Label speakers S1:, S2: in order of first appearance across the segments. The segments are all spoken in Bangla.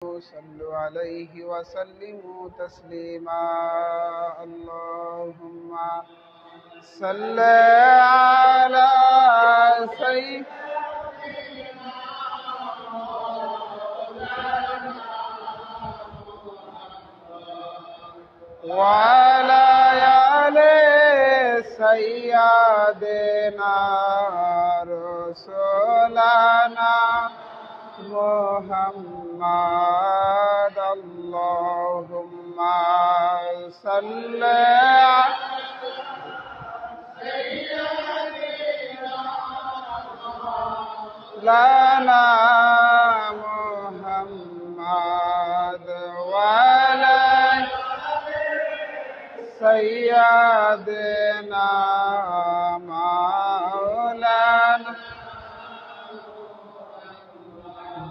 S1: صلوا عليه وسلموا تسليما اللهم صل على سيدنا وعلى آل سيدنا رسولنا محمد اللهم صل لنا محمد وعلى سيدنا مولانا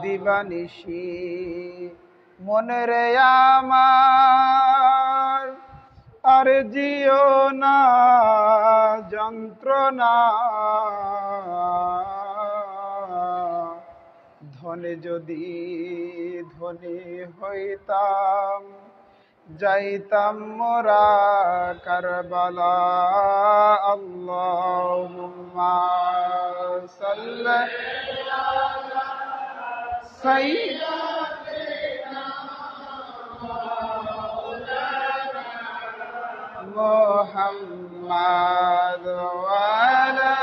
S1: দিবানিশি মনের আমার আর জিও না যন্ত্রণা ধনে যদি ধনী হইতাম যাইতাম মোরা কারবালা আল্লাহুম্মা সাল্লি সাইয়্যিদিনা মুহাম্মাদ ওয়া আলা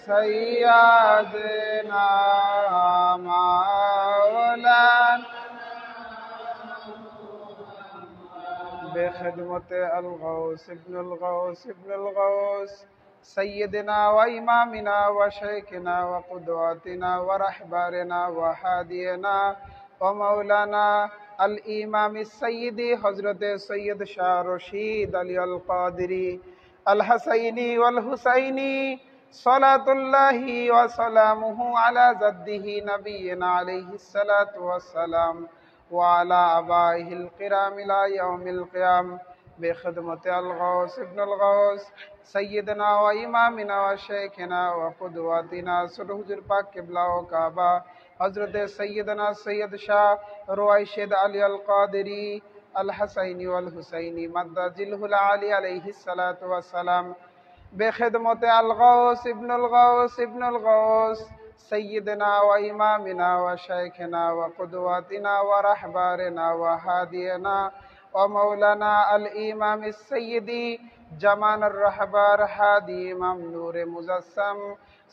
S1: সাইয়্যিদিনা মাওলানা بخدمة الغوث ابن الغوث ابن الغوث سيدنا وإمامنا وشيخنا وقدوتنا ورحبارنا وحادينا ومولانا الإمام السيد حضرت سيد شاه رشيد علي القادري الحسيني والحسيني صلاة الله وسلامه على جده نبينا عليه الصلاة والسلام وعلى آبائه الكرام إلى يوم القيامة بخدمة الغوث ابن الغوث سيدنا وإمامنا وشيخنا وقدوتنا سرحجر پاک قبلہ و کعبہ حضرت سیدنا سید شاہ روائشد علی القادری الحسینی والحسینی مدجلہ العالی علیہ الصلاة والسلام بخدمت الغوث ابن الغوث ابن الغوث سيدنا وإمامنا وشيخنا وقدوتنا ورحبارنا وهادينا ومولانا الإمام السيدي جمان الرحبار هادي إمام نور مجسم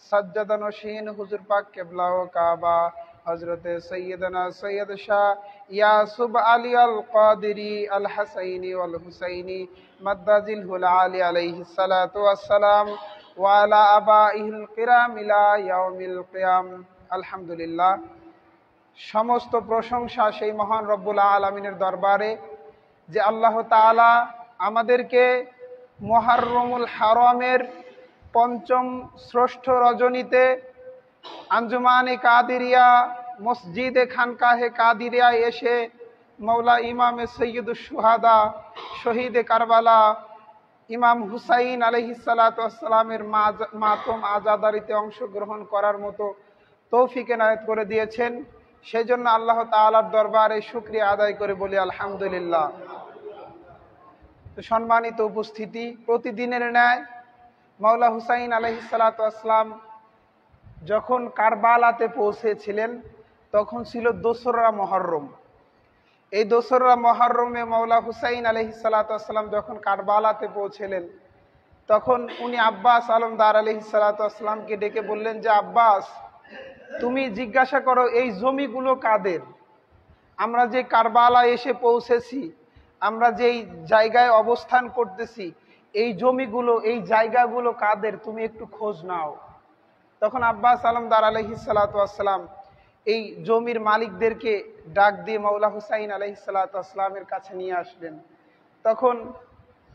S1: سجد نشین حضور پاک قبلہ و کعبہ حضرت سیدنا سید شاہ یاسب علی القادری الحسینی والحسینی مدجلہ العالی علیہ الصلاة والسلام وعلى آبائه الكرام إلى يوم القيامة আলহামদুলিল্লাহ সমস্ত প্রশংসা সেই মহান রব্বুল আলামিনের দরবারে যে আল্লাহ তাআলা আমাদেরকে মুহররমুল হারামের পঞ্চম শ্রেষ্ঠ রজনীতে আঞ্জুমানে কাদেরিয়া মসজিদে খানকাহে কাদেরিয়া এসে মৌলা ইমামে সৈয়দুশ শুহাদা শহীদে কারবালা ইমাম হুসাইন আলাইহিসসালামের মাতম আজাদারিতে অংশগ্রহণ করার মতো তৌফিক এনায়েত করে দিয়েছেন। সেজন্য আল্লাহ তাআলার দরবারে শুকরিয়া আদায় করে বলি আলহামদুলিল্লাহ। তো সম্মানিত উপস্থিতি, প্রতিদিনের ন্যায় মাওলা হুসাইন আলাইহিসসালাম যখন কারবালাতে পৌঁছেছিলেন তখন ছিল 2রা মুহররম। এই 2রা মুহররমে মাওলা হুসাইন আলাইহিসসালাম যখন কারবালাতে পৌঁছলেন তখন উনি আব্বাস আলমদার আলাইহিসসালামকে ডেকে বললেন যে আব্বাস, তুমি জিজ্ঞাসা করো এই জমিগুলো কাদের? আমরা যে কারবালা এসে পৌঁছেছি, আমরা যেই জায়গায় অবস্থান করতেছি, এই জমিগুলো এই জায়গাগুলো কাদের? তুমি একটু খোঁজ নাও। তখন আব্বাস আলমদার আলাইহিসসালাম এই জমির মালিকদেরকে ডাক দিয়ে মাওলা হুসাইন আলাইহিসসালামের কাছে নিয়ে আসলেন। তখন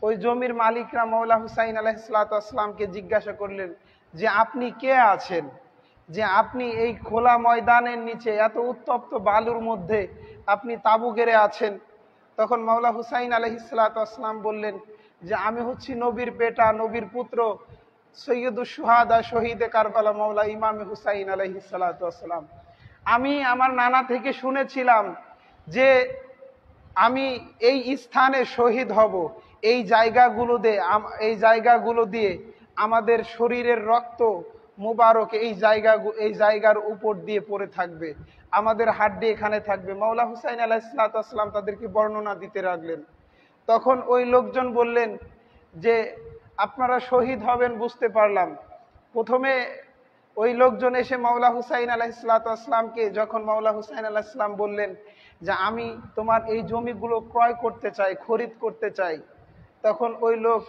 S1: ওই জমির মালিকরা মাওলা হুসাইন আলাইহিসসালামকে জিজ্ঞাসা করলেন যে আপনি কে আছেন, যে আপনি এই খোলা ময়দানের নিচে এত উত্তপ্ত বালুর মধ্যে আপনি তাবু গেড়ে আছেন। তখন মাওলা হুসাইন আলাইহিসসালাম বললেন যে আমি হচ্ছি নবীর বেটা, নবীর পুত্র, সৈয়দুশ শুহাদা, শহীদে কারবালা, মাওলা ইমামে হুসাইন আলাইহিসসালাম। আমি আমার নানা থেকে শুনেছিলাম যে আমি এই স্থানে শহীদ হব, এই জায়গাগুলো দিয়ে আমাদের শরীরের রক্ত মুবারক এই জায়গার উপর দিয়ে পড়ে থাকবে, আমাদের হাড্ডি এখানে থাকবে। মাওলা হুসাইন আলাইহিসসালাম তাদেরকে বর্ণনা দিতে লাগলেন। তখন ওই লোকজন বললেন যে আপনারা শহীদ হবেন বুঝতে পারলাম। প্রথমে ওই লোকজন এসে মাওলা হুসাইন আলাইহিসসালামকে, যখন মাওলা হুসাইন আলাইহিসসালাম বললেন যে আমি তোমার এই জমিগুলো ক্রয় করতে চাই, খরিদ করতে চাই, তখন ওই লোক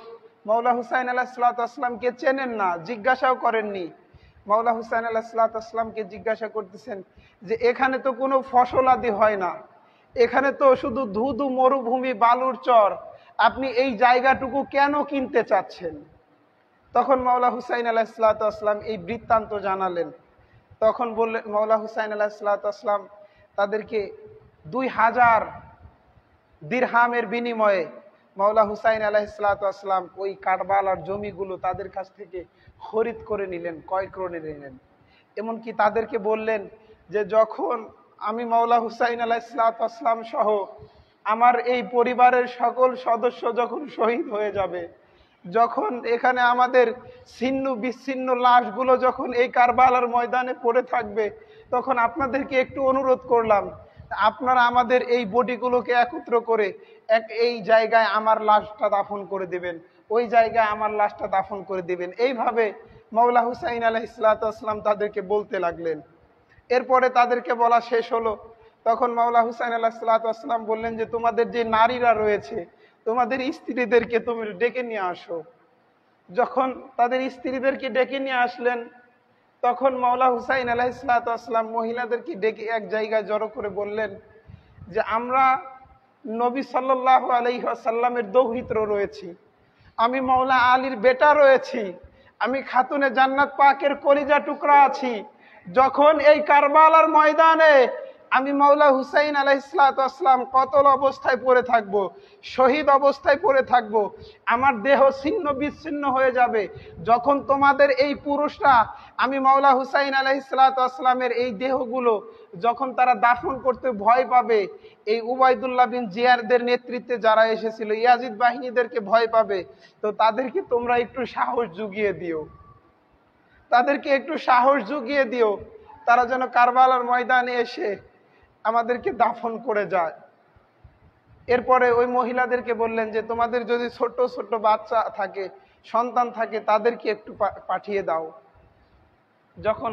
S1: মাওলা হুসাইন আলাইহিসসালামকে চেনেন না, জিজ্ঞাসাও করেননি। মাওলা হুসাইন আলাইহিসসালামকে জিজ্ঞাসা করতেছেন যে এখানে তো কোনো ফসল আদি হয় না, এখানে তো শুধু ধুধু মরুভূমি, বালুর চর, আপনি এই জায়গাটুকু কেন কিনতে চাচ্ছেন? তখন মাওলা হুসাইন আলাইহিসসালাম এই বৃত্তান্ত জানালেন। তখন বললেন মাওলা হুসাইন আলাইহিসসালাম তাদেরকে 2000 দিরহামের বিনিময়ে মাওলা হুসাইন আলাইহিসসালাম ওই কারবালার জমিগুলো তাদের কাছ থেকে খরিদ করে নিলেন, ক্রয় করে নিলেন। এমনকি তাদেরকে বললেন যে যখন আমি মাওলা হুসাইন আলাইহিসসালাম সহ আমার এই পরিবারের সকল সদস্য যখন শহীদ হয়ে যাবে, যখন এখানে আমাদের ছিন্ন বিচ্ছিন্ন লাশগুলো যখন এই কারবালার ময়দানে পড়ে থাকবে, তখন আপনাদেরকে একটু অনুরোধ করলাম, আপনারা আমাদের এই বডিগুলোকে একত্র করে এই জায়গায় আমার লাশটা দাফন করে দিবেন, ওই জায়গায় আমার লাশটা দাফন করে দিবেন। এইভাবে মাওলা হুসাইন আলাইহিসসালাম তাদেরকে বলতে লাগলেন। এরপরে তাদেরকে বলা শেষ হলো, তখন মাওলা হুসাইন আলাইহিসসালাম বললেন যে তোমাদের যে নারীরা রয়েছে, তোমাদের স্ত্রীদেরকে তুমি ডেকে নিয়ে আসো। যখন তাদের স্ত্রীদেরকে ডেকে নিয়ে আসলেন, তখন মাওলা হুসাইন আলাইহিসসালাম মহিলাদেরকে ডেকে এক জায়গায় জড়ো করে বললেন যে আমরা নবী সাল্লাল্লাহু আলাইহি ওয়াসাল্লামের দৌহিত্র রয়েছি, আমি মাওলা আলীর বেটা রয়েছি, আমি খাতুনে জান্নাত পাকের কলিজা টুকরা আছি। যখন এই কারবালার ময়দানে আমি মাওলা হুসাইন আলাইহিসসালাম কতল অবস্থায় পড়ে থাকব, শহীদ অবস্থায় পড়ে থাকব, আমার দেহ ছিন্ন বিচ্ছিন্ন হয়ে যাবে, যখন তোমাদের এই পুরুষরা আমি মাওলা হুসাইন আলাইহিসসালামের এই দেহগুলো যখন তারা দাফন করতে ভয় পাবে, এই উবাইদুল্লাহ বিন জিয়াদের নেতৃত্বে যারা এসেছিল ইয়াজিদ বাহিনীদেরকে ভয় পাবে, তো তাদেরকে তোমরা একটু সাহস জুগিয়ে দিও, তাদেরকে একটু সাহস জুগিয়ে দিও, তারা যেন কারবালার ময়দানে এসে আমাদেরকে দাফন করে যায়। এরপরে ওই মহিলাদেরকে বললেন যে তোমাদের যদি ছোট ছোট বাচ্চা থাকে, সন্তান থাকে, তাদেরকে একটু পাঠিয়ে দাও। যখন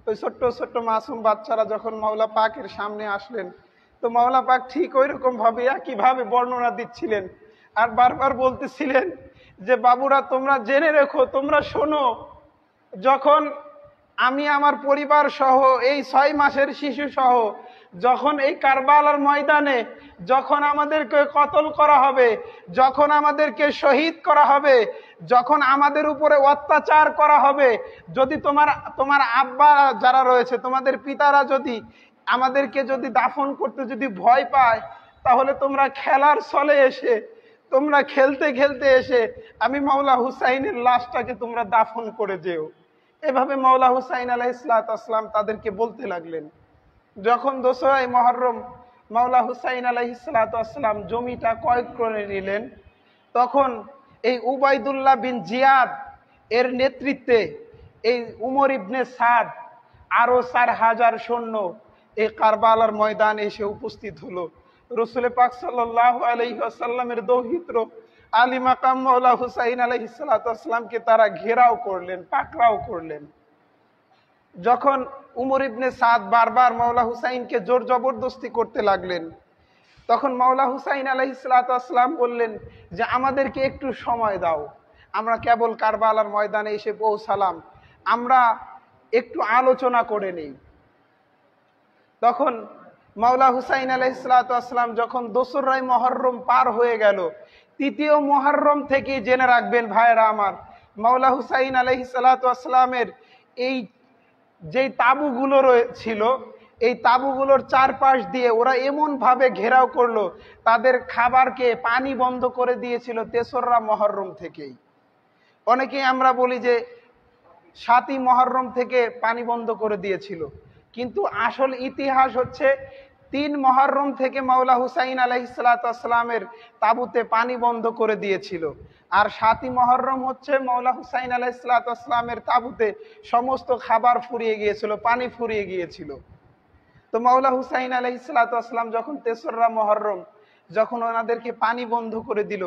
S1: ওই ছোট্ট ছোট্ট মাসুম বাচ্চারা যখন মাওলা পাকের সামনে আসলেন, তো মাওলা পাক ঠিক ওই রকম ভাবে একইভাবে বর্ণনা দিচ্ছিলেন আর বারবার বলতেছিলেন যে বাবুরা তোমরা জেনে রেখো, তোমরা শোনো, যখন আমি আমার পরিবার সহ এই 6 মাসের শিশু সহ যখন এই কারবালার ময়দানে যখন আমাদেরকে কতল করা হবে, যখন আমাদেরকে শহীদ করা হবে, যখন আমাদের উপরে অত্যাচার করা হবে, যদি তোমার আব্বা যারা রয়েছে, তোমাদের পিতারা যদি আমাদেরকে যদি দাফন করতে যদি ভয় পায়, তাহলে তোমরা খেলার ছলে এসে, তোমরা খেলতে খেলতে এসে আমি মাওলা হুসাইনের লাশটাকে তোমরা দাফন করে যেও। এভাবে মাওলা হুসাইন আলাইহিসসালাম তাদেরকে বলতে লাগলেন। যখন 2রা মুহররম মাওলা হুসাইন আলাইহিসসালাম জমিটা ক্রয় করে নিলেন, তখন এই উবাইদুল্লাহ বিন জিয়াদ এর নেতৃত্বে এই উমর ইবনে সাদ আরো 4000 সৈন্য এই কারবালার ময়দানে এসে উপস্থিত হলো। রাসূল পাক সাল্লাল্লাহু আলাইহি ওয়াসাল্লামের দৌহিত্র আলী মাকাম মাওলা হুসাইন আলাইহিসসালামকে তারা ঘেরাও করলেন, পাকড়াও করলেন। যখন উমর ইবনে সাদ বারবার মাওলা হুসাইনকে জোর জবরদস্তি করতে লাগলেন, তখন মাওলা হুসাইন আলাইহিসসালাম বললেন যে আমাদেরকে একটু সময় দাও, আমরা কেবল কারবালার ময়দানে এসে পৌঁছালাম, আমরা একটু আলোচনা করে নেই। তখন মাওলা হুসাইন আলাইহিসসালাম যখন 2রা মুহররম পার হয়ে গেল, 3য় মুহররম থেকে জেনে রাখবেন ভাইরা আমার, মাওলা হুসাইন আলাইহিসসালামের এই যেই তাঁবুগুলো ছিল, এই তাঁবুগুলোর চারপাশ দিয়ে ওরা এমন ভাবে ঘেরাও করলো, তাদের খাবারকে পানি বন্ধ করে দিয়েছিল 3রা মুহররম থেকেই। অনেকেই আমরা বলি যে 7ই মুহররম থেকে পানি বন্ধ করে দিয়েছিল, কিন্তু আসল ইতিহাস হচ্ছে 3 মুহররম থেকে মাওলা হুসাইন আলাইহিসসালামের তাবুতে পানি বন্ধ করে দিয়েছিল, আর 7ই মুহররম হচ্ছে মাওলা হুসাইন আলাইহিসসালামের তাবুতে সমস্ত খাবার ফুরিয়ে গিয়েছিল, পানি ফুরিয়ে গিয়েছিল। তো মাওলা হুসাইন আলাইহিসসালাম যখন 3রা মুহররম যখন ওনাদেরকে পানি বন্ধ করে দিল,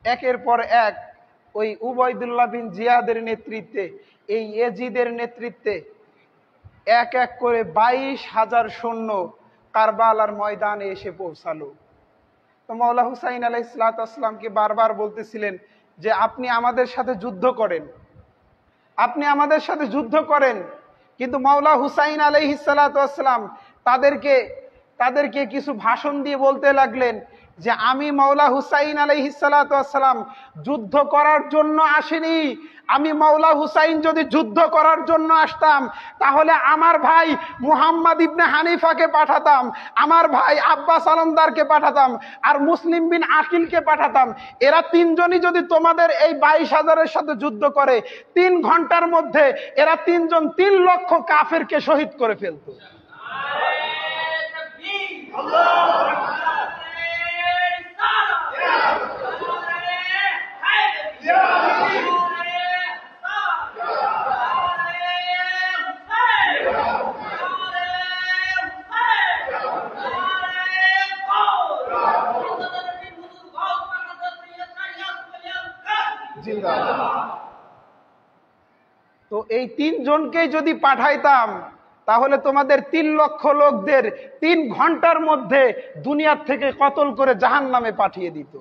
S1: একের পর এক ওই উবাইদুল্লাহ বিন জিয়াদের নেতৃত্বে, এই ইয়াজিদের নেতৃত্বে এক এক করে 22,000 সৈন্য কারবালার ময়দানে এসে পৌঁছালো। তো মাওলা হুসাইন আলাইহিসসালামকে বারবার বলতেছিলেন যে আপনি আমাদের সাথে যুদ্ধ করেন, আপনি আমাদের সাথে যুদ্ধ করেন। কিন্তু মাওলা হুসাইন আলাইহিসসালাম তাদেরকে কিছু ভাষণ দিয়ে বলতে লাগলেন যে আমি মাওলা হুসাইন আলাইহিসসালাম যুদ্ধ করার জন্য আসিনি। আমি মাওলা হুসাইন যদি যুদ্ধ করার জন্য আসতাম তাহলে আমার ভাই মুহাম্মদ ইবনে হানিফাকে পাঠাতাম, আমার ভাই আব্বাস আলমদারকে পাঠাতাম, আর মুসলিম বিন আকিলকে পাঠাতাম। এরা 3 জনই যদি তোমাদের এই 22,000-এর সাথে যুদ্ধ করে 3 ঘন্টার মধ্যে এরা 3 জন 3 লক্ষ কাফেরকে শহীদ করে ফেলতো। তো এই 3 জনকেই যদি পাঠাইতাম তাহলে তোমাদের 3 লক্ষ লোকদের 3 ঘন্টার মধ্যে দুনিয়ার থেকে কতল করে জাহান্নামে পাঠিয়ে দিত।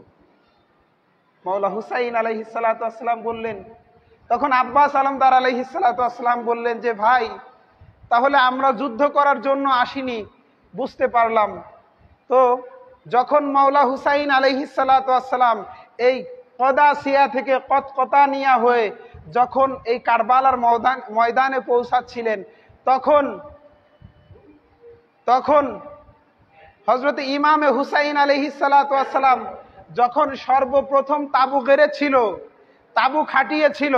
S1: মাওলা হুসাইন আলাইহিসসালাম বললেন, তখন আব্বাস আলমদার আলাইহিসসালাম বললেন যে ভাই তাহলে আমরা যুদ্ধ করার জন্য আসিনি, বুঝতে পারলাম। তো যখন মাওলা হুসাইন আলাইহিসসালাম এই কদাসিয়া থেকে কতকতানিয়া হয়ে যখন এই কারবালার ময়দানে পৌঁছাচ্ছিলেন তখন হযরত ইমামে হুসাইন আলাইহিসসালাম যখন সর্বপ্রথম তাবু গেড়েছিল, তাবু খাটিয়েছিল,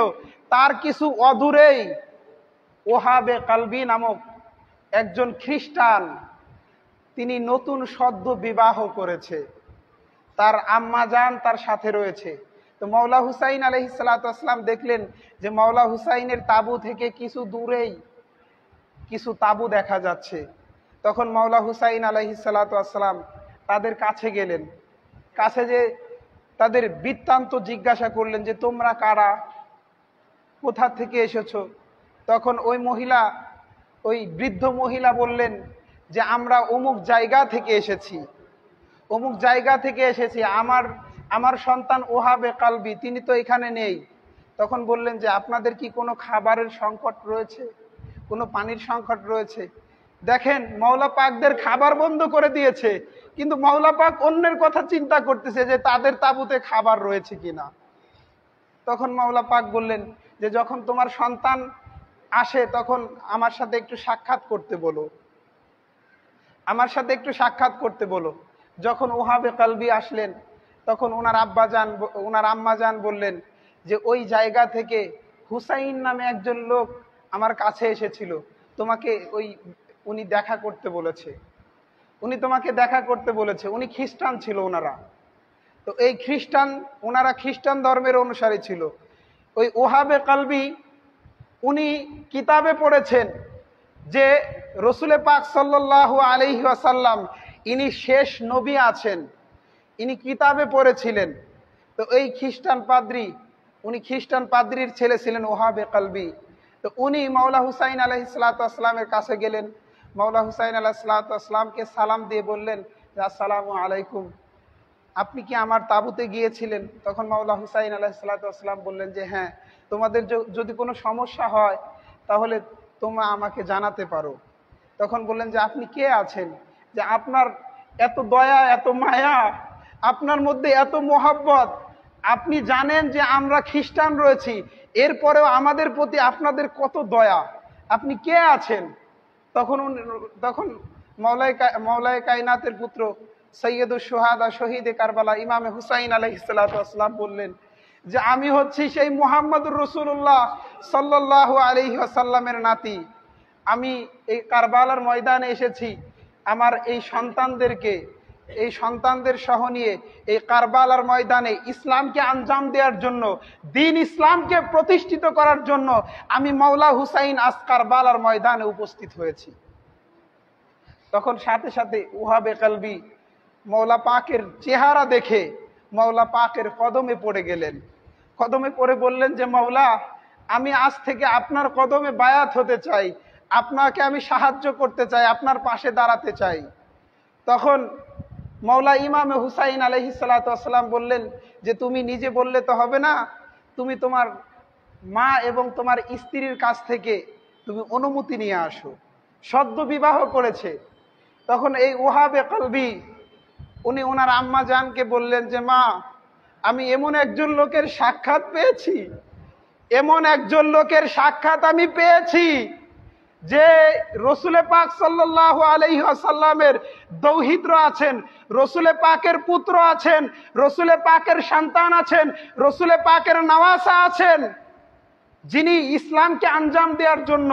S1: তার কিছু অদূরেই ওহাবে কালবি নামক একজন খ্রিস্টান, তিনি নতুন সদ্য বিবাহ করেছে, তার আম্মাজান তার সাথে রয়েছে। তো মাওলা হুসাইন আলাইহিসসালাম দেখলেন যে মাওলা হুসাইনের তাবু থেকে কিছু দূরেই কিছু তাবু দেখা যাচ্ছে। তখন মাওলা হুসাইন আলাইহিসসালাম তাদের কাছে গেলেন, কাছে যে তাদের বৃত্তান্ত জিজ্ঞাসা করলেন যে তোমরা কারা, কোথা থেকে এসেছো। তখন ওই বৃদ্ধ মহিলা বললেন যে আমরা অমুক জায়গা থেকে এসেছি, অমুক জায়গা থেকে এসেছি, আমার সন্তান ওহাবে কালবি তিনি তো এখানে নেই। তখন বললেন যে আপনাদের কি কোনো খাবারের সংকট রয়েছে, কোনো পানির সংকট রয়েছে? দেখেন মাওলা পাকদের খাবার বন্ধ করে দিয়েছে, কিন্তু মাওলা পাক অন্যের কথা চিন্তা করতেছে যে তাদের তাঁবুতে খাবার রয়েছে কিনা। তখন মাওলা পাক বললেন যে যখন তোমার সন্তান আসে তখন আমার সাথে একটু সাক্ষাৎ করতে বলো, আমার সাথে একটু সাক্ষাৎ করতে বলো। যখন ওহাবে কালবি আসলেন তখন ওনার আম্মাজান বললেন যে ওই জায়গা থেকে হুসাইন নামে একজন লোক আমার কাছে এসেছিল, তোমাকে উনি দেখা করতে বলেছে, উনি তোমাকে দেখা করতে বলেছে। উনি খ্রিস্টান ছিল ওনারা। তো এই ওনারা খ্রিস্টান ধর্মের অনুসারী ছিল। ওই ওহাবে কালবি উনি কিতাবে পড়েছেন যে রসুলে পাক সাল্লাল্লাহু আলাইহি ওয়াসাল্লাম ইনি শেষ নবী আছেন, ইনি কিতাবে পড়েছিলেন। তো এই উনি খ্রিস্টান পাদ্রির ছেলে ছিলেন ওহাবে কালবি। তো উনি মাওলা হুসাইন আলাইহিসসালামের কাছে গেলেন, মাওলা হুসাইন আলাইহিসসালামকে সালাম দিয়ে বললেন যে আসসালামু আলাইকুম, আপনি কি আমার তাঁবুতে গিয়েছিলেন? তখন মাওলা হুসাইন আলাইহিসসালাম বললেন যে হ্যাঁ, তোমাদের যদি কোনো সমস্যা হয় তাহলে তোমরা আমাকে জানাতে পারো। তখন বললেন যে আপনি কে আছেন, যে আপনার এত দয়া, এত মায়া, আপনার মধ্যে এত মোহাব্বত, আপনি জানেন যে আমরা খ্রিস্টান রয়েছি, এরপরেও আমাদের প্রতি আপনাদের কত দয়া, আপনি কে আছেন? তখন মাওলায়ে কায়নাতের পুত্র সৈয়দুশ শুহাদা শহীদে কারবালা ইমামে হুসাইন আলাইহিসসালাম বললেন যে আমি হচ্ছি সেই মুহাম্মদুর রাসূলুল্লাহ সাল্লাল্লাহু আলাইহি ওয়াসাল্লামের নাতি, আমি এই কারবালার ময়দানে এসেছি আমার এই সন্তানদের সহ নিয়ে এই কারবালার ময়দানে ইসলামকে আঞ্জাম দেওয়ার জন্য, দ্বীন ইসলামকে প্রতিষ্ঠিত করার জন্য আমি মাওলা হুসাইন আজ কারবালার ময়দানে উপস্থিত হয়েছি। তখন সাথে সাথে ওহাবে কলবি মাওলা পাকের চেহারা দেখে মাওলা পাকের কদমে পড়ে গেলেন। কদমে পড়ে বললেন যে মাওলা, আমি আজ থেকে আপনার কদমে বায়াত হতে চাই, আপনাকে আমি সাহায্য করতে চাই, আপনার পাশে দাঁড়াতে চাই। তখন মাওলা ইমামে হুসাইন আলাইহিস সালাতু ওয়াস সালাম বললেন যে তুমি নিজে বললে তো হবে না, তুমি তোমার মা এবং তোমার স্ত্রীর কাছ থেকে তুমি অনুমতি নিয়ে আসো। সদ্য বিবাহ করেছে। তখন এই ওহাবে কলবি উনি ওনার আম্মা জানকে বললেন যে মা, আমি এমন একজন লোকের সাক্ষাৎ পেয়েছি, এমন একজন লোকের সাক্ষাৎ আমি পেয়েছি যে রসুলে পাক সাল্লাল্লাহু আলাইহি ওয়াসাল্লামের দৌহিত্র আছেন, রসুলে পাকের পুত্র আছেন, রসুলে পাকের সন্তান আছেন, রসুলে পাকের নওয়াসা আছেন, যিনি ইসলামকে আঞ্জাম দেওয়ার জন্য,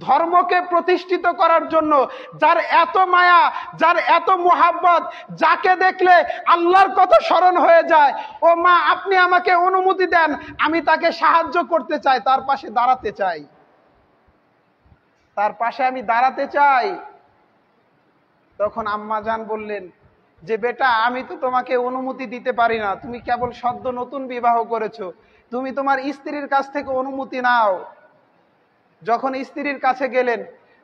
S1: ধর্মকে প্রতিষ্ঠিত করার জন্য, যার এত মায়া, যার এত মোহাব্বত, যাকে দেখলে আল্লাহর কথা স্মরণ হয়ে যায়। ও মা, আপনি আমাকে অনুমতি দেন, আমি তাকে সাহায্য করতে চাই, তার পাশে দাঁড়াতে চাই, তার পাশে আমি দাঁড়াতে চাই। তখন আম্মা জান বললেন যে বেটা, আমি তো তোমাকে অনুমতি দিতে পারি না, তুমি কেবল সদ্য নতুন বিবাহ করেছো, তুমি তোমার স্ত্রীর কাছ থেকে অনুমতি নাও। যখন স্ত্রীর কাছে গেলেন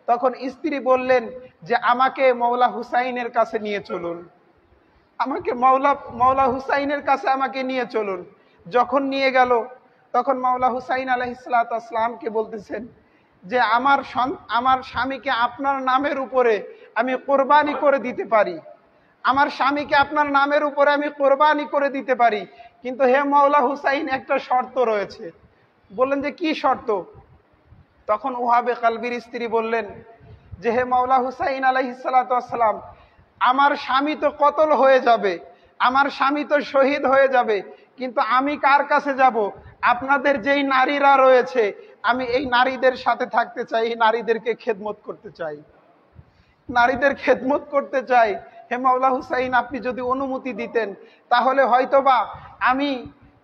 S1: তখন স্ত্রী বললেন যে আমাকে মাওলা হুসাইনের কাছে নিয়ে চলুন, আমাকে মাওলা হুসাইনের কাছে আমাকে নিয়ে চলুন। যখন নিয়ে গেল তখন মাওলা হুসাইন আলাইহিস সালাতু ওয়াস সালামকে বলতেছেন যে আমার স্বামীকে আপনার নামের উপরে আমি কোরবানি করে দিতে পারি, আমার স্বামীকে আপনার নামের উপরে আমি কোরবানি করে দিতে পারি, কিন্তু হে মাওলা হুসাইন, একটা শর্ত রয়েছে। বললেন যে কি শর্ত? তখন ওহাবে কলবির স্ত্রী বললেন যে হে মাওলা হুসাইন আলাইহিস সালাতু ওয়াস সালাম, আমার স্বামী তো কতল হয়ে যাবে, আমার স্বামী তো শহীদ হয়ে যাবে, কিন্তু আমি কার কাছে যাব? আপনাদের যেই নারীরা রয়েছে, আমি এই নারীদের সাথে থাকতে চাই, এই নারীদেরকে খেদমত করতে চাই, নারীদের খেদমত করতে চাই। হে মাওলা হুসাইন, আপনি যদি অনুমতি দিতেন তাহলে হয়তোবা আমি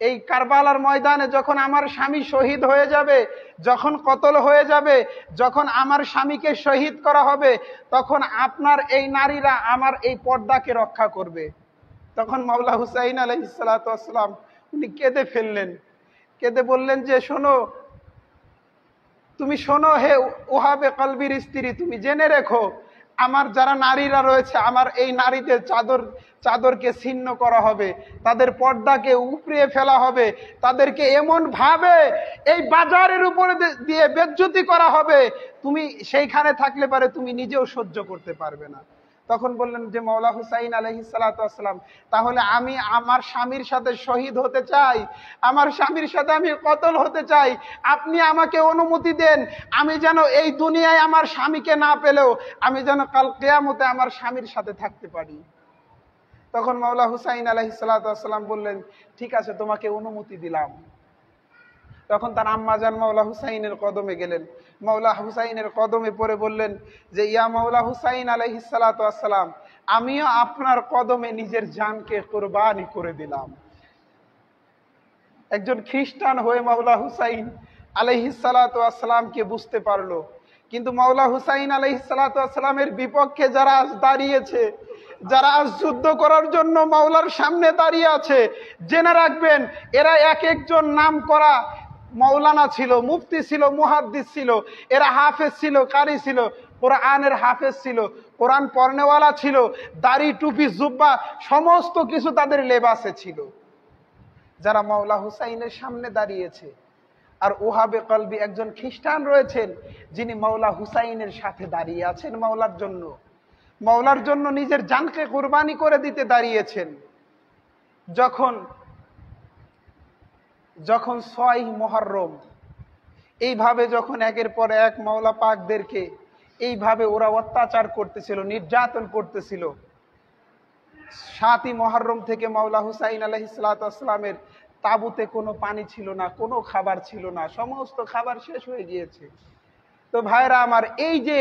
S1: এই কারবালার ময়দানে যখন আমার স্বামী শহীদ হয়ে যাবে, যখন কতল হয়ে যাবে, যখন আমার স্বামীকে শহীদ করা হবে, তখন আপনার এই নারীরা আমার এই পর্দাকে রক্ষা করবে। তখন মাওলা হুসাইন আলাইহিস সালাতু ওয়াস সালাম উনি কেঁদে ফেললেন, কেঁদে বললেন যে তুমি শোনো হে ওহাবে কলবির স্ত্রী, তুমি জেনে রেখো, আমার যারা নারীরা রয়েছে, আমার এই নারীদের চাদরকে ছিন্ন করা হবে, তাদের পর্দাকে উপড়িয়ে ফেলা হবে, তাদেরকে এমন ভাবে এই বাজারের উপরে দিয়ে বেজ্জতি করা হবে, তুমি সেইখানে থাকলে পারে তুমি নিজেও সহ্য করতে পারবে না। তখন বললেন যে মাওলা হুসাইন আলাইহিস সালাতু ওয়াস সালাম, তাহলে আমি আমার স্বামীর সাথে শহীদ হতে চাই, আমার স্বামীর সাথে আমি কতল হতে চাই, আপনি আমাকে অনুমতি দেন, আমি যেন এই দুনিয়ায় আমার স্বামীকে না পেলেও আমি যেন কাল কিয়ামতে আমার স্বামীর সাথে থাকতে পারি। তখন মাওলা হুসাইন আলাইহিস সালাতু ওয়াস সালাম বললেন ঠিক আছে, তোমাকে অনুমতি দিলাম। তখন তার আম্মা জান মাওলা হুসাইনের কদমে গেলেন, মাওলা হুসাইনের কদমে পড়ে বললেন যে ইয়া মাওলা হুসাইন আলাইহিস সালাতু ওয়াস সালাম, আমিও আপনার কদমে নিজের জানকে কুরবানি করে দিলাম। একজন খ্রিস্টান হয়ে মাওলা হুসাইন আলাইহিস সালাতু ওয়াস সালামকে বুঝতে পারলো, কিন্তু মাওলা হুসাইন আলাইহিস সালাতু ওয়াস সালামের বিপক্ষে যারা আজ দাঁড়িয়েছে, যারা আজ যুদ্ধ করার জন্য মাওলার সামনে দাঁড়িয়ে আছে, জেনে রাখবেন এরা এক একজন নাম করা মাওলানা ছিল, মুফতি ছিল, মুহাদ্দিস ছিল, এরা হাফেজ ছিল, কারি ছিল, কোরআনের হাফেজ ছিল, কোরআন পড়নেওয়ালা ছিল, দাড়ি টুপি জুব্বা সমস্ত কিছু তাদের লেবাসে ছিল, যারা মাওলা হুসাইনের সামনে দাঁড়িয়েছে। আর ওহাবে কলবি একজন খ্রিস্টান রয়েছেন যিনি মাওলা হুসাইনের সাথে দাঁড়িয়ে আছেন, মাওলার জন্য নিজের জানকে কুরবানি করে দিতে দাঁড়িয়েছেন। যখন 6 মুহররম এইভাবে যখন একের পর এক মাওলা পাকদেরকে এইভাবে ওরা অত্যাচার করতেছিল, নির্যাতন করতেছিল, 7ই মুহররম থেকে মাওলা হুসাইন আলাইহিস সালাতু ওয়াস সালামের তাঁবুতে কোনো পানি ছিল না, কোনো খাবার ছিল না, সমস্ত খাবার শেষ হয়ে গিয়েছে। তো ভাইরা আমার, এই যে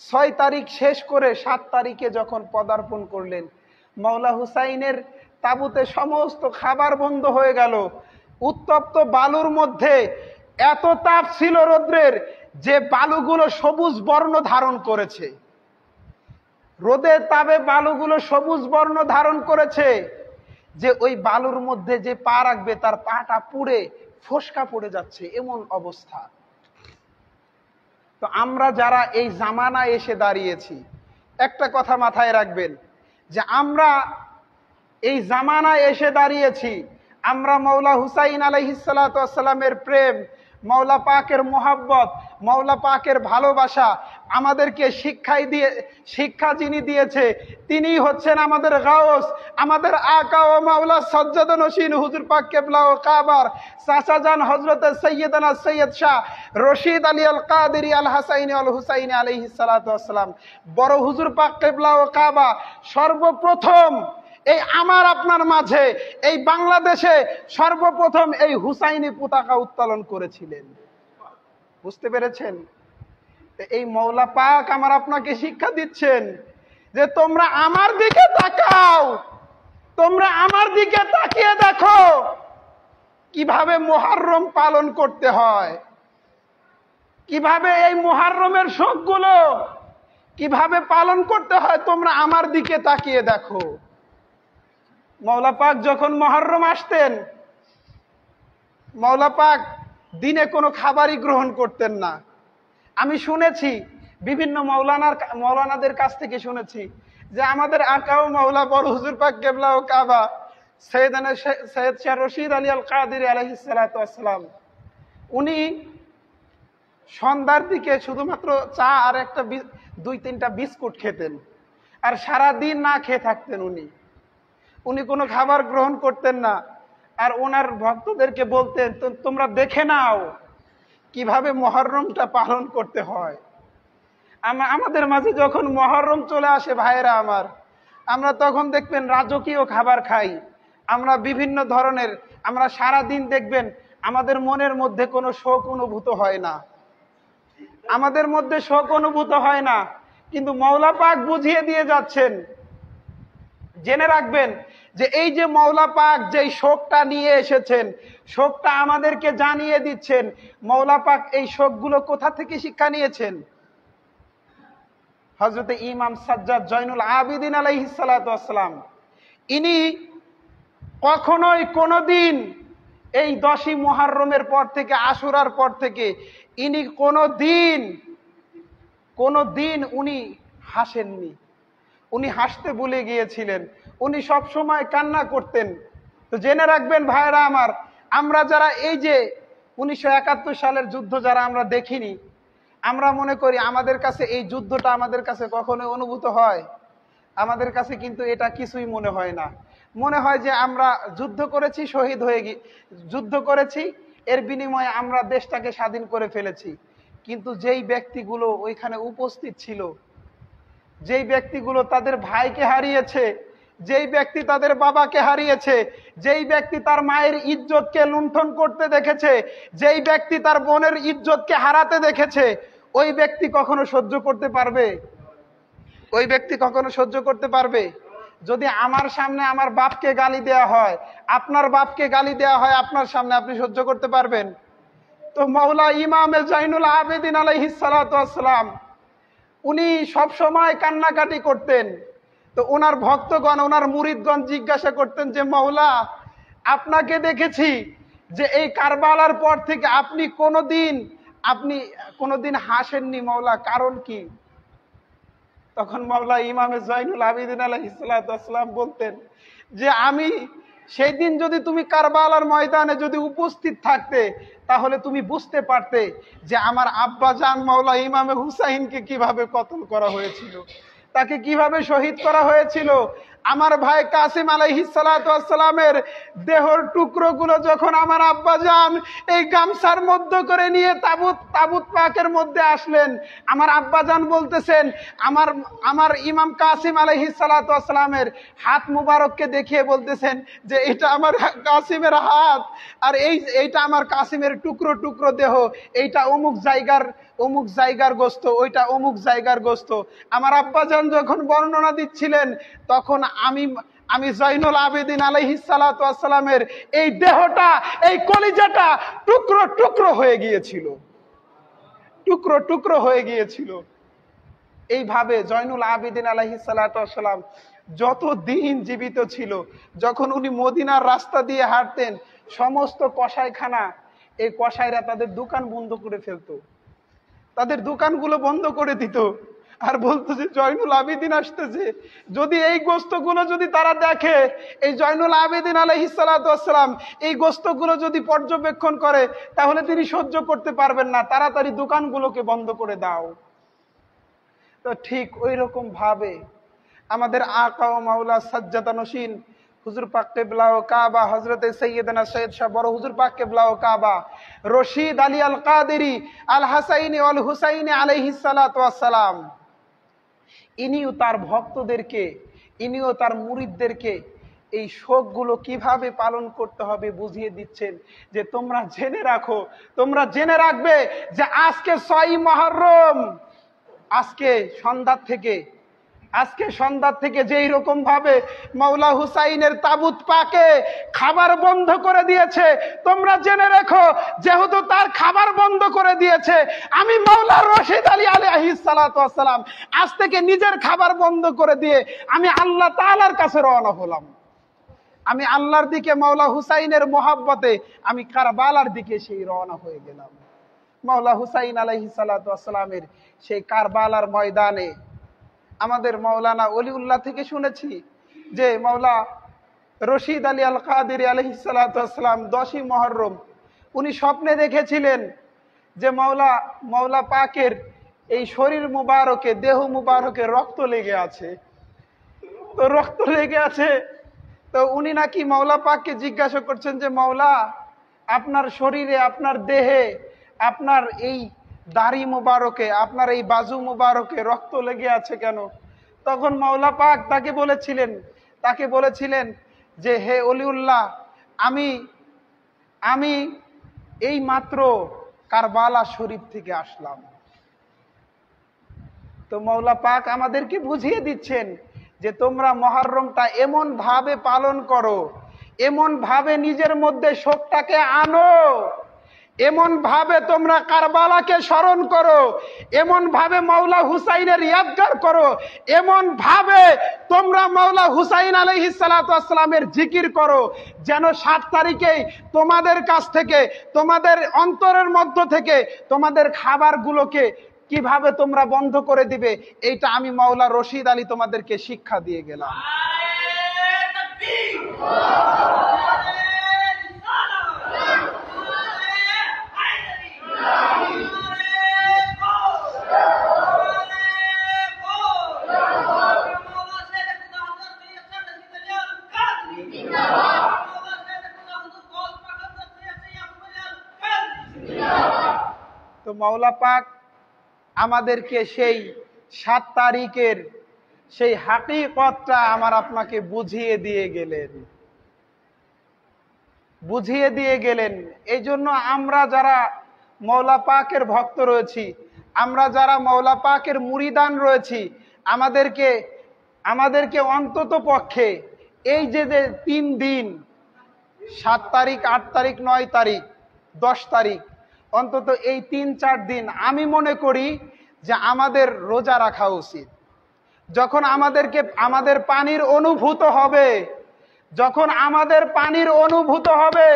S1: 6 তারিখ শেষ করে 7 তারিখে যখন পদার্পণ করলেন, মাওলা হুসাইনের তাঁবুতে সমস্ত খাবার বন্ধ হয়ে গেল। উত্তপ্ত বালুর মধ্যে এত তাপ ছিল রৌদ্রের যে বালুগুলো সবুজ বর্ণ ধারণ করেছে। রোদের তাপে বালুগুলো সবুজ বর্ণ ধারণ করেছে, যে ওই বালুর মধ্যে যে পা রাখবে তার পাটা পুড়ে ফোসকা পড়ে যাচ্ছে, এমন অবস্থা। তো আমরা যারা এই জামানায় এসে দাঁড়িয়েছি, একটা কথা মাথায় রাখবেন, যে আমরা এই জামানায় এসে দাঁড়িয়েছি, আমরা মাওলা হুসাইন আলাইহিস সালাতু ওয়াস সালামের প্রেম, মাওলা পাকের মোহাব্বত, মাওলা পাকের ভালোবাসা আমাদেরকে শিক্ষা যিনি দিয়েছে তিনি হচ্ছেন আমাদের গাউস, আমাদের আকা ও মাওলা সজ্জাদ নশীন হুজুর পাক কেবলা ও কাবার চাচাজান হযরত সৈয়দনা সৈয়দ শাহ রশিদ আলী আল কাদেরী আল হাসাইনি আল হুসাইনি আলাইহিস সালাতু ওয়াস সালাম। বড় হুজুর পাক কেবলা ও কাবা সর্বপ্রথম এই আমার আপনার মাঝে, এই বাংলাদেশে সর্বপ্রথম এই হুসাইনি পতাকা উত্তোলন করেছিলেন। বুঝতে পেরেছেন? এই মাওলা পাক আমার আপনাকে শিক্ষা দিচ্ছেন যে তোমরা আমার দিকে তাকাও, তোমরা আমার দিকে তাকিয়ে দেখো কিভাবে মুহররম পালন করতে হয়, কিভাবে এই মুহররমের শোকগুলো কিভাবে পালন করতে হয়, তোমরা আমার দিকে তাকিয়ে দেখো। মাওলা পাক যখন মুহররম আসতেন, মাওলা পাক দিনে কোনো খাবারই গ্রহণ করতেন না। আমি শুনেছি, বিভিন্ন মাওলানাদের কাছ থেকে শুনেছি যে আমাদের আকাও মাওলা বড় হুজুর পাক কেবলা ও কাবা সৈয়দ শাহ রশিদ আলী আল কাদেরী আলাইহিস সালাতু ওয়াস সালাম, উনি সন্ধ্যার দিকে শুধুমাত্র চা আর একটা 2-3টা বিস্কুট খেতেন, আর সারা দিন না খেয়ে থাকতেন। উনি কোনো খাবার গ্রহণ করতেন না, আর ওনার ভক্তদেরকে বলতেন তোমরা দেখে নাও কিভাবে মুহররমটা পালন করতে হয়। আমাদের মাঝে যখন মুহররম চলে আসে ভাইয়েরা আমার, আমরা তখন দেখবেন রাজকীয় খাবার খাই, আমরা বিভিন্ন ধরনের, আমরা সারা দিন দেখবেন আমাদের মনের মধ্যে কোনো শোক অনুভূত হয় না, আমাদের মধ্যে শোক অনুভূত হয় না। কিন্তু মাওলা পাক বুঝিয়ে দিয়ে যাচ্ছেন, জেনে রাখবেন যে এই যে মাওলা পাক যেই শোকটা নিয়ে এসেছেন, শোকটা আমাদেরকে জানিয়ে দিচ্ছেন। মাওলা পাক এই শোকগুলো কোথা থেকে শিক্ষা নিয়েছেন? হযরত ইমাম সাজ্জাদ জয়নুল আবিদিন আলাইহিস সালাতু ওয়াস সালাম, ইনি কখনোই কোনোদিন এই 10ই মুহররমের পর থেকে, আশুরার পর থেকে ইনি কোনোদিন উনি হাসেননি। উনি হাসতে ভুলে গিয়েছিলেন, উনি সব সময় কান্না করতেন। তো জেনে রাখবেন ভাইরা আমার, আমরা যারা এই যে 1971 সালের যুদ্ধ যারা আমরা দেখিনি, আমরা মনে করি আমাদের কাছে এই যুদ্ধটা আমাদের কাছে কখনো অনুভূত হয়? আমাদের কাছে কিন্তু এটা কিছুই মনে হয় না। মনে হয় যে আমরা যুদ্ধ করেছি, শহীদ হয়ে যুদ্ধ করেছি, এর বিনিময়ে আমরা দেশটাকে স্বাধীন করে ফেলেছি। কিন্তু যেই ব্যক্তিগুলো ওইখানে উপস্থিত ছিল, যেই ব্যক্তিগুলো তাদের ভাইকে হারিয়েছে, যেই ব্যক্তি তাদের বাবাকে হারিয়েছে, যেই ব্যক্তি তার মায়ের ইজ্জতকে লুণ্ঠন করতে দেখেছে, যেই ব্যক্তি তার বোনের ইজ্জতকে হারাতে দেখেছে, ওই ব্যক্তি কখনো সহ্য করতে পারবে? ওই ব্যক্তি কখনো সহ্য করতে পারবে? যদি আমার সামনে আমার বাপকে গালি দেয়া হয়, আপনার বাপকে গালি দেয়া হয় আপনার সামনে, আপনি সহ্য করতে পারবেন? তো মাওলা ইমামে জাইনুল আবেদিন আলাইহিস সালাতু ওয়াস সালাম, উনি সব সময় কান্নাকাটি করতেন। তো ওনার ভক্তগণ, ওনার মুরিদগণ জিজ্ঞাসা করতেন যে মাওলা, আপনাকে দেখেছি যে এই কারবালার পর থেকে আপনি কোনোদিন হাসেননি, মাওলা কারণ কি? তখন মাওলা ইমামে জাইনুল আবেদিন আলাইহিস সালাতু ওয়াস সালাম বলতেন যে আমি সেই দিন যদি তুমি কারবালার ময়দানে যদি উপস্থিত থাকতে, তাহলে তুমি বুঝতে পারতে যে আমার আব্বা জান মাওলা ইমামে হুসাইনকে কিভাবে কতল করা হয়েছিল, তাকে কিভাবে শহীদ করা হয়েছিল। আমার ভাই কাসিম আলাইহিস সালাতু ওয়াস সালামের দেহর টুকরোগুলো যখন আমার আব্বা জান এই গামছার মধ্যে করে নিয়ে তাবুত পাকের মধ্যে আসলেন, আমার আব্বা জান বলতেছেন, আমার ইমাম কাসিম আলাইহিস সালাতু ওয়াস সালামের হাত মুবারককে দেখিয়ে বলতেছেন যে এটা আমার কাসিমের হাত, আর এইটা আমার কাসিমের টুকরো টুকরো দেহ, এইটা অমুক জায়গার অমুক জায়গার গোস্ত, ওইটা অমুক জায়গার গোস্ত। আমার আব্বাজান যখন বর্ণনা দিচ্ছিলেন তখন আমি জয়নুল আবেদিন আলাইহিস সালাতু ওয়াস সালামের এই দেহটা, এই কলিজাটা টুকরো টুকরো হয়ে গিয়েছিল, টুকরো টুকরো হয়ে গিয়েছিল। এইভাবে জয়নুল আবেদিন আলাইহিস সালাতু ওয়াস সালাম যতদিন জীবিত ছিল, যখন উনি মদিনার রাস্তা দিয়ে হাঁটতেন, সমস্ত কসাইখানা, এই কসাইরা তাদের দোকান বন্ধ করে ফেলতো, তাদের দোকানগুলো বন্ধ করে দিত, আর বলতো যে জয়নুল আবেদিন আসতেছে। যদি এই গোস্তগুলো যদি তারা দেখে, এই জয়নুল আবেদিন আলাইহিস সালাতু ওয়াস সালাম এই গোস্তগুলো যদি পর্যবেক্ষণ করে, তাহলে তিনি সহ্য করতে পারবেন না, তাড়াতাড়ি দোকানগুলোকে বন্ধ করে দাও। তো ঠিক ওই রকম ভাবে আমাদের আকা ও মাওলা সাজ্জাদা নশীন হুজুর পাক কিবলা ও কাবা হযরতে সাইয়্যিদানা সৈয়দ শাহ বড় হুজুর পাক কিবলা ও কাবা রশিদ আলী আল কাদেরী আল হাসাইনি ওয়াল হুসাইনি আলাইহিস সালাতু ওয়াস সালাম, ইনিও তার ভক্তদেরকে, ইনিও তার মুরিদদেরকে এই শোকগুলো কিভাবে পালন করতে হবে বুঝিয়ে দিচ্ছেন। যে তোমরা জেনে রাখো, তোমরা জেনে রাখবে যে আজকে 6ই মুহররম, আজকে সন্ধ্যা থেকে যেই রকম ভাবে মাওলা হুসাইনের তাবুত পাকে খাবার বন্ধ করে দিয়েছে, তোমরা জেনে রেখো যেহেতু তার খাবার বন্ধ করে দিয়েছে, আমি মাওলা রশিদ আলী আলাইহিস সালাতু ওয়াস সালাম আজ থেকে নিজের খাবার বন্ধ করে দিয়ে আমি আল্লাহ তাআলার কাছে রওনা হলাম। আমি আল্লাহর দিকে, মাওলা হুসাইনের মোহাব্বতে আমি কারবালার দিকে সেই রওনা হয়ে গেলাম। মাওলা হুসাইন আলাইহিস সালাতু ওয়াস সালামের সেই কারবালার ময়দানে আমাদের মাওলানা ওলিউল্লাহ থেকে শুনেছি যে মাওলা রশিদ আলী আল কাদেরী আলাইহিস সালাতু ওয়াস সালাম 10ই মুহররম উনি স্বপ্নে দেখেছিলেন যে মাওলা পাকের এই শরীর মুবারকে, দেহ মুবারকে রক্ত লেগে আছে। তো রক্ত লেগে আছে, তো উনি নাকি মাওলা পাককে জিজ্ঞাসা করছেন যে মাওলা, আপনার শরীরে, আপনার দেহে, আপনার এই দাড়ি মুবারকে, আপনার এই বাজু মুবারকে রক্ত লেগে আছে কেন? তখন মাওলা পাক তাকে বলেছিলেন যে হে ওলিউল্লাহ, আমি এই মাত্র কারবালা শরীফ থেকে আসলাম। তো মাওলা পাক আমাদেরকে বুঝিয়ে দিচ্ছেন যে তোমরা মুহররমটা এমন ভাবে পালন করো, এমন ভাবে নিজের মধ্যে শোকটাকে আনো, এমন ভাবে তোমরা কারবালাকে স্মরণ করো, এমন ভাবে মাওলা হুসাইনের ইয়াদগার করো, এমন ভাবে তোমরা মাওলা হুসাইন আলাইহিস সালাতু ওয়াস সালামের জিকির করো, যেন 7 তারিখেই তোমাদের কাছ থেকে, তোমাদের অন্তরের মধ্য থেকে তোমাদের খাবারগুলোকে কিভাবে তোমরা বন্ধ করে দিবে, এইটা আমি মাওলা রশিদ আলী তোমাদেরকে শিক্ষা দিয়ে গেলাম। তো মাওলা পাক আমাদেরকে সেই 7 তারিখের সেই হাকিকতটা আমার আপনাকে বুঝিয়ে দিয়ে গেলেন। এই জন্য আমরা যারা মাওলা পাকের ভক্ত রয়েছি, আমরা যারা মাওলা পাকের মুরিদান রয়েছি, আমাদেরকে অন্তত পক্ষে এই যে 3 দিন, 7 তারিখ, 8 তারিখ, 9 তারিখ, 10 তারিখ, অন্তত এই 3-4 দিন আমি মনে করি যে আমাদের রোজা রাখা উচিত। যখন আমাদের পানির অনুভূত হবে,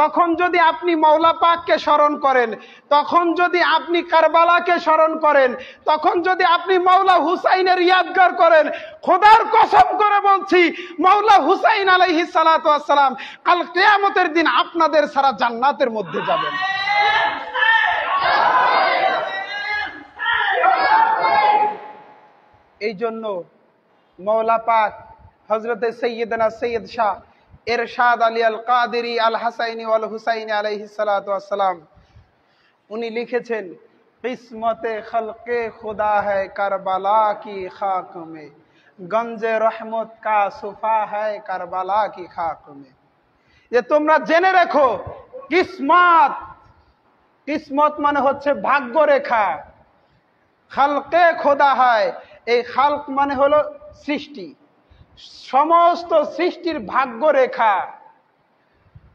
S1: তখন যদি আপনি মাওলা পাককে স্মরণ করেন, তখন যদি আপনি কারবালাকে স্মরণ করেন, তখন যদি আপনি মাওলা হুসাইনের ইয়াদগার করেন, খোদার কসম করে বলছি মাওলা হুসাইন আলাইহিস সালাতু ওয়াস সালাম কাল কিয়ামতের দিন আপনাদের সারা জান্নাতের মধ্যে যাবেন। এই জন্য মাওলা পাক হযরতে সাইয়্যিদানা সৈয়দ শাহ এরশাদ আলী আল কাদেরী আল হাসাইনি ওয়াল হুসাইনি আলাইহিস সালাতু ওয়াস সালাম উনি লিখেছেন, কিসমতে খলকে খুদা হ্যায় কারবালা কি খাক মে, গঞ্জে রহমত কা সুফা হ্যায় কারবালা কি খাক মে। যে তোমরা জেনে রেখো, কিসমত কিসমত মানে হচ্ছে ভাগ্য রেখা, খালকে খোদা হয়, এই খালক মানে হলো সৃষ্টি, সমস্ত সৃষ্টির ভাগ্য রেখা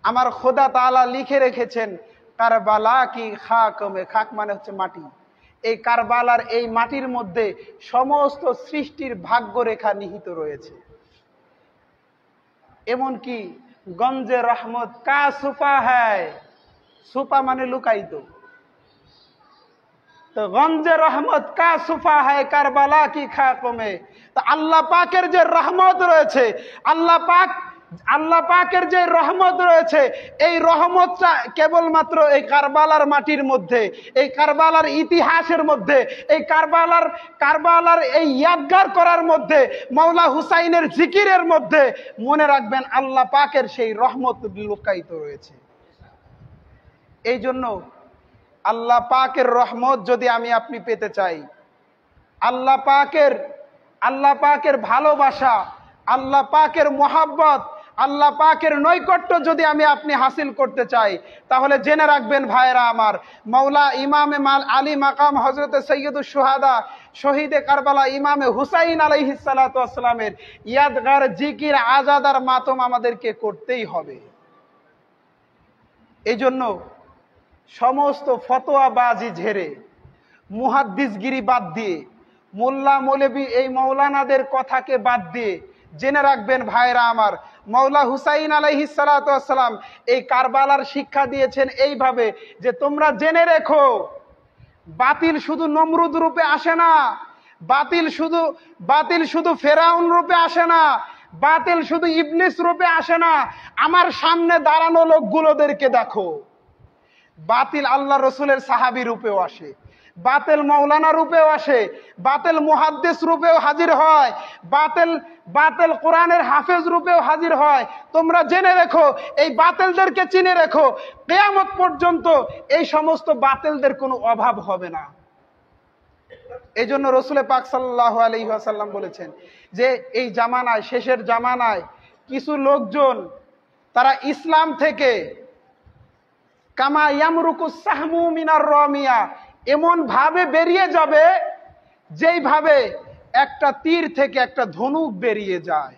S1: আমার খোদা তাআলা লিখে রেখেছেন। কারবালা কি খাক মে, খাক মানে হচ্ছে মাটি, এই কারবালার এই মাটির মধ্যে সমস্ত সৃষ্টির ভাগ্য রেখা নিহিত রয়েছে। এমনকি গঞ্জে রহমত কা সুপা হ্যায়, সুপা মানে লুকায়িত, তো গঞ্জে রহমত কা সুফা হ্যায় কারবালা কি খাকমে। তো আল্লাহ পাকের যে রহমত রয়েছে, আল্লাহ পাকের যে রহমত রয়েছে, এই রহমতটা কেবলমাত্র এই কারবালার মাটির মধ্যে, এই কারবালার ইতিহাসের মধ্যে, এই কারবালার এই ইয়াদগার করার মধ্যে, মাওলা হুসাইনের জিকিরের মধ্যে মনে রাখবেন আল্লাহ পাকের সেই রহমত লুকায়িত রয়েছে। এই জন্য আল্লাহ পাকের রহমত যদি আমি আপনি পেতে চাই, আল্লাহ পাকের ভালোবাসা, আল্লাহ পাকের মোহাব্বত, আল্লাহ পাকের নৈকট্য যদি আমি আপনি হাসিল করতে চাই, তাহলে জেনে রাখবেন ভাইরা আমার, মাওলা ইমামে আলী মাকাম হযরতে সৈয়দুশ শুহাদা শহীদে কারবালা ইমামে হুসাইন আলাইহিস সালাতু ওয়াস সালামের ইয়াদগার জিকির আজাদার মাতম আমাদেরকে করতেই হবে। এই জন্য সমস্ত ফতোয়াবাজি ঝেড়ে, মুহাদ্দিসগিরি বাদ দিয়ে, মোল্লা মৌলবী এই মৌলানাদের কথাকে বাদ দিয়ে জেনে রাখবেন ভাইরা আমার, মাওলা হুসাইন আলাইহিস সালাতু ওয়াস সালাম এই কারবালার শিক্ষা দিয়েছেন এইভাবে যে তোমরা জেনে রেখো, বাতিল শুধু নমরুদ রূপে আসে না, বাতিল শুধু ফেরাউন রূপে আসে না, বাতিল শুধু ইবলিস রূপে আসে না। আমার সামনে দাঁড়ানো লোকগুলোদেরকে দেখো, বাতিল আল্লাহ রসুলের সাহাবী রূপেও আসে, বাতিল মাওলানা রূপেও আসে, বাতিল মুহাদ্দিস রূপেও হাজির হয়, বাতিল কোরআনের হাফেজ রূপেও হাজির হয়। তোমরা জেনে রেখো, এই বাতিলদেরকে চিনে রেখো, কিয়ামত পর্যন্ত এই সমস্ত বাতিলদের কোনো অভাব হবে না। এই জন্য রসুল পাক সাল্লাল্লাহু আলাইহি ওয়াসাল্লাম বলেছেন যে এই জামানায়, শেষের জামানায় কিছু লোকজন তারা ইসলাম থেকে কামা ইয়ামরুকুস সাহমু মিনার রামিয়া, এমন ভাবে বেরিয়ে যাবে যেইভাবে একটা তীর থেকে একটা ধনুক বেরিয়ে যায়,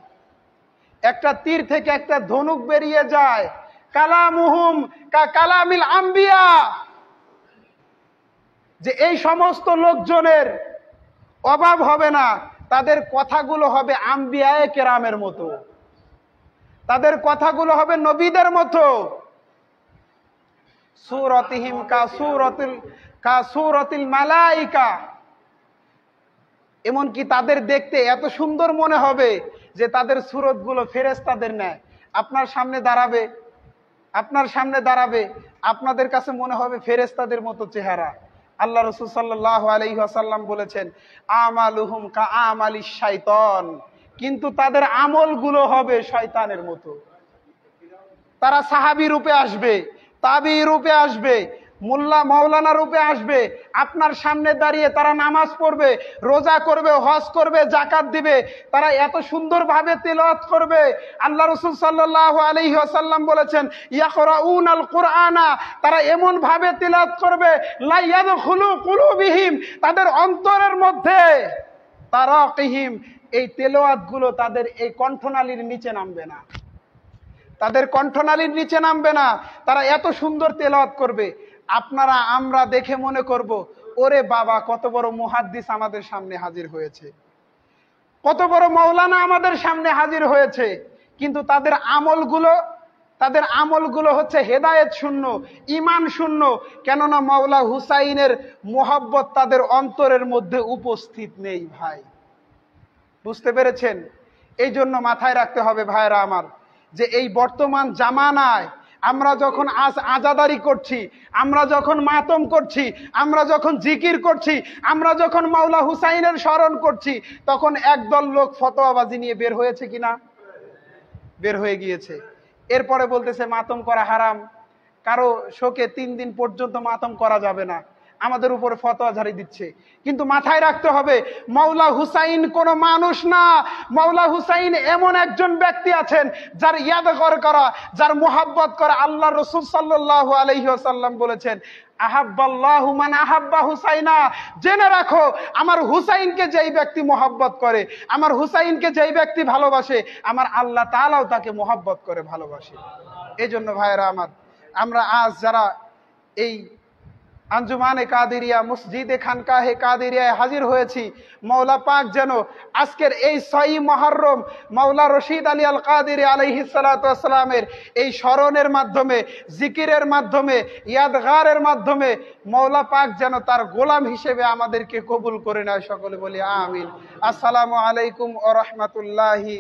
S1: একটা তীর থেকে একটা ধনুক বেরিয়ে যায়। কালামুহুম কা কালামিল আম্বিয়া, যে এই সমস্ত লোকজনের অভাব হবে না, তাদের কথাগুলো হবে আম্বিয়ায়ে কেরামের মতো, তাদের কথাগুলো হবে নবীদের মতো। সূরাতিহিম কা সূরাতিল মালাইকা, এমনকি তাদের দেখতে এত সুন্দর মনে হবে যে তাদের সূরতগুলো ফেরেশতাদের ন্যায়। আপনার সামনে দাঁড়াবে, আপনাদের কাছে মনে হবে ফেরেশতাদের মতো চেহারা। আল্লাহ রাসূল সাল্লাল্লাহু আলাইহি ওয়াসাল্লাম বলেছেন আমালুহুম কা আমালিশ শাইতান, কিন্তু তাদের আমলগুলো হবে শয়তানের মতো। তারা সাহাবী রূপে আসবে, তাবি রূপে আসবে, মোল্লা মাওলানা রূপে আসবে, আপনার সামনে দাঁড়িয়ে তারা নামাজ পড়বে, রোজা করবে, হজ করবে, যাকাত দিবে, তারা এত সুন্দরভাবে তিলাওয়াত করবে। আল্লাহ রাসূল সাল্লাল্লাহু আলাইহি ওয়াসাল্লাম বলেছেন ইয়াকরাউনাল কুরআনা, তারা এমন ভাবে তিলাওয়াত করবে লা ইয়াদখুলু কুলুবিহিম, তাদের অন্তরের মধ্যে তারাকিহিম, এই তেলাওয়াতগুলো তাদের এই কণ্ঠনালীর নিচে নামবে না, তাদের কণ্ঠনালীর নিচে নামবে না। তারা এত সুন্দর তেলাওয়াত করবে, আমরা দেখে মনে করব ওরে বাবা, কত বড় মুহাদ্দিস আমাদের সামনে হাজির হয়েছে, কত বড় মাওলানা আমাদের সামনে হাজির হয়েছে। কিন্তু তাদের আমলগুলো হচ্ছে হেদায়েত শূন্য, ঈমান শূন্য। কেননা মাওলা হুসাইনের মোহাব্বত তাদের অন্তরের মধ্যে উপস্থিত নেই। ভাই, বুঝতে পেরেছেন? এই জন্য মাথায় রাখতে হবে ভাইরা আমার, যে এই বর্তমান জামানায় আমরা যখন আজাদারি করছি, আমরা যখন মাতম করছি, আমরা যখন জিকির করছি, আমরা যখন মাওলা হুসাইনের স্মরণ করছি, তখন একদল লোক ফতোয়াবাজি নিয়ে বের হয়েছে কিনা? বের হয়ে গিয়েছে। এরপরে বলতেছে মাতম করা হারাম, কারো শোকে 3 দিন পর্যন্ত মাতম করা যাবে না। আমাদের উপরে ফতোয়া জারি দিচ্ছে। কিন্তু মাথায় রাখতে হবে, মাওলা হুসাইন কোনো মানুষ না। মাওলা হুসাইন এমন একজন ব্যক্তি আছেন যার ইয়াদগার করা, যার মুহাব্বত করা। আল্লাহ রাসূল সাল্লাল্লাহু আলাইহি ওয়াসাল্লাম বলেছেন, আহাব্বাল্লাহু মান আহাব্বা হুসাইনা। জেনে রাখো, আমার হুসাইনকে যেই ব্যক্তি মুহাব্বত করে, আমার হুসাইনকে যেই ব্যক্তি ভালোবাসে, আমার আল্লাহ তাআলাও তাকে মুহাব্বত করে, ভালোবাসে। এই জন্য ভাইয়েরা আমার, আমরা আজ যারা এই আঞ্জুমানে কাদেরিয়া, মসজিদে খানকাহে কাদেরিয়ায় হাজির হয়েছি, মাওলা পাক যেন আজকের এই 6 মুহররম মাওলা রশিদ আলী আল কাদেরী আলাইহিস সালাতু ওয়াস সালামের এই স্মরণের মাধ্যমে, জিকিরের মাধ্যমে, ইয়াদগারের মাধ্যমে মাওলা পাক যেন তার গোলাম হিসেবে আমাদেরকে কবুল করে নেয়। সকলে বলি আমিন। আসসালামু আলাইকুম ওয়া রাহমাতুল্লাহি